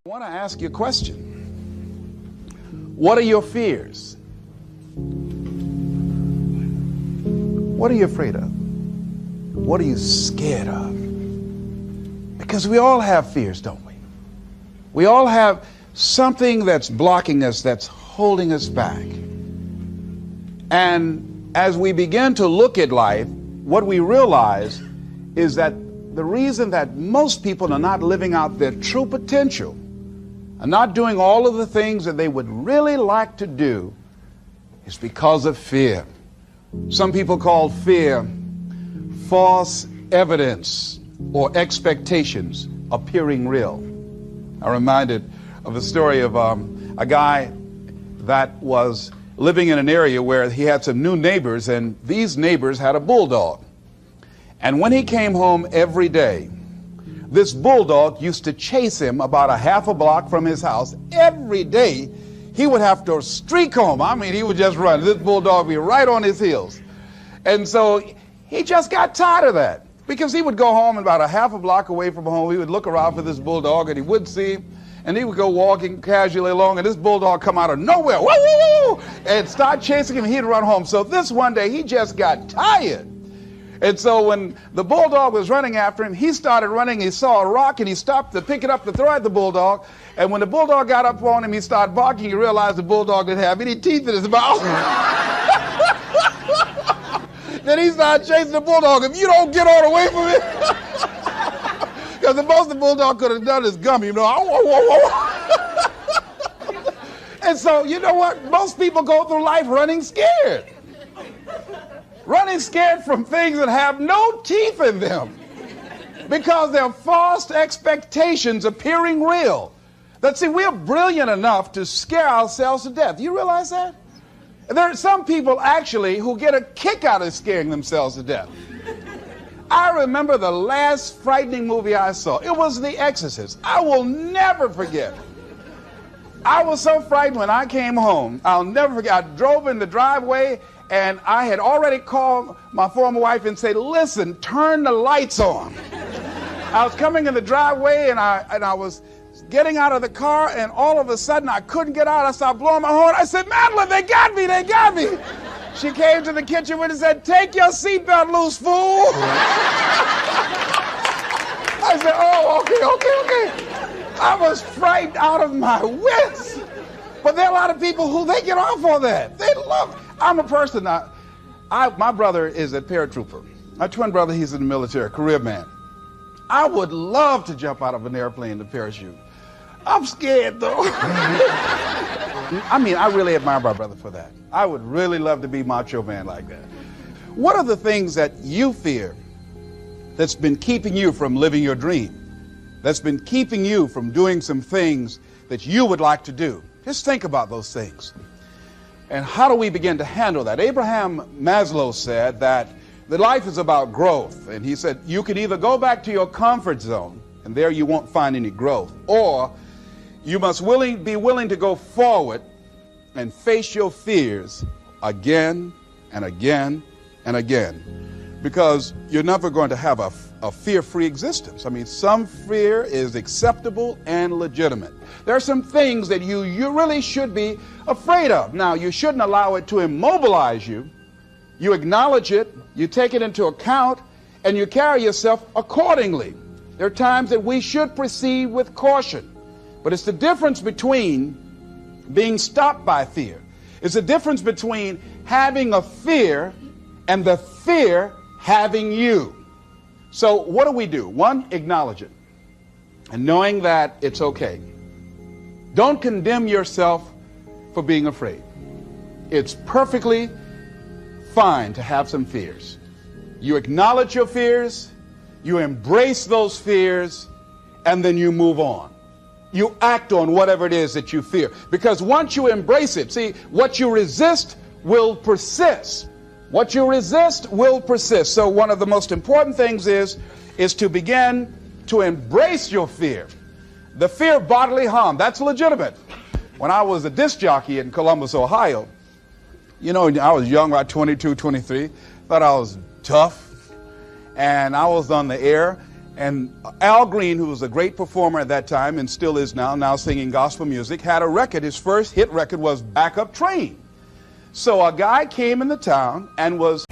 I want to ask you a question. What are your fears? What are you afraid of? What are you scared of? Because we all have fears, don't we? We all have something that's blocking us, that's holding us back. And as we begin to look at life, what we realize is that the reason that most people are not living out their true potential, are not doing all of the things that they would really like to do, is because of fear. Some people call fear false evidence or expectations appearing real. I'm reminded of the story of a guy that was living in an area where he had some new neighbors, and these neighbors had a bulldog. And when he came home every day, this bulldog used to chase him about a half a block from his house. Every day, he would have to streak home. I mean, he would just run. This bulldog would be right on his heels. And so he just got tired of that, because he would go home about a half a block away from home. He would look around for this bulldog, and he wouldn't see him. And he would go walking casually along, and this bulldog come out of nowhere, woo, woo, woo, and start chasing him. He'd run home. So this one day, he just got tired. And so when the bulldog was running after him, he started running. He saw a rock, and he stopped to pick it up to throw at the bulldog. And when the bulldog got up on him, he started barking. He realized the bulldog didn't have any teeth in his mouth. Then he started chasing the bulldog. If you don't get on away from it, because the most the bulldog could have done is gum, you know. And so, you know what? Most people go through life running scared. Running scared from things that have no teeth in them, because they're false expectations appearing real. That, see, we're brilliant enough to scare ourselves to death. You realize that? There are some people actually who get a kick out of scaring themselves to death. I remember the last frightening movie I saw. It was The Exorcist. I will never forget. I was so frightened when I came home. I'll never forget. I drove in the driveway, and I had already called my former wife and said, listen, turn the lights on. I was coming in the driveway, and I was getting out of the car, and all of a sudden I couldn't get out. I started blowing my horn. I said, Madeline, they got me, they got me. She came to the kitchen and said, take your seatbelt loose, fool. I said, oh, okay. I was frightened out of my wits. But there are a lot of people who they get off on that. They love it. I'm a person, my brother is a paratrooper. My twin brother, he's in the military, career man. I would love to jump out of an airplane to parachute. I'm scared, though. I mean, I really admire my brother for that. I would really love to be macho man like that. What are the things that you fear that's been keeping you from living your dream? That's been keeping you from doing some things that you would like to do? Just think about those things. And how do we begin to handle that? Abraham Maslow said that life is about growth. And he said, you can either go back to your comfort zone, and there you won't find any growth, or you must be willing to go forward and face your fears again and again and again, because you're never going to have a fear-free existence. I mean, some fear is acceptable and legitimate. There are some things that you really should be afraid of. Now, you shouldn't allow it to immobilize you. You acknowledge it, you take it into account, and you carry yourself accordingly. There are times that we should proceed with caution. But it's the difference between being stopped by fear. It's the difference between having a fear and the fear having you. So what do? One, acknowledge it, and knowing that it's okay. Don't condemn yourself for being afraid. It's perfectly fine to have some fears. You acknowledge your fears, you embrace those fears, and then you move on. You act on whatever it is that you fear. Because once you embrace it, see, what you resist will persist. What you resist will persist. So one of the most important things is to begin to embrace your fear. The fear of bodily harm, that's legitimate. When I was a disc jockey in Columbus, Ohio, you know, I was young, about 22, 23, thought I was tough, and I was on the air, And Al Green, who was a great performer at that time and still is now singing gospel music, had a record. His first hit record was Back Up Train. So a guy came in the town and was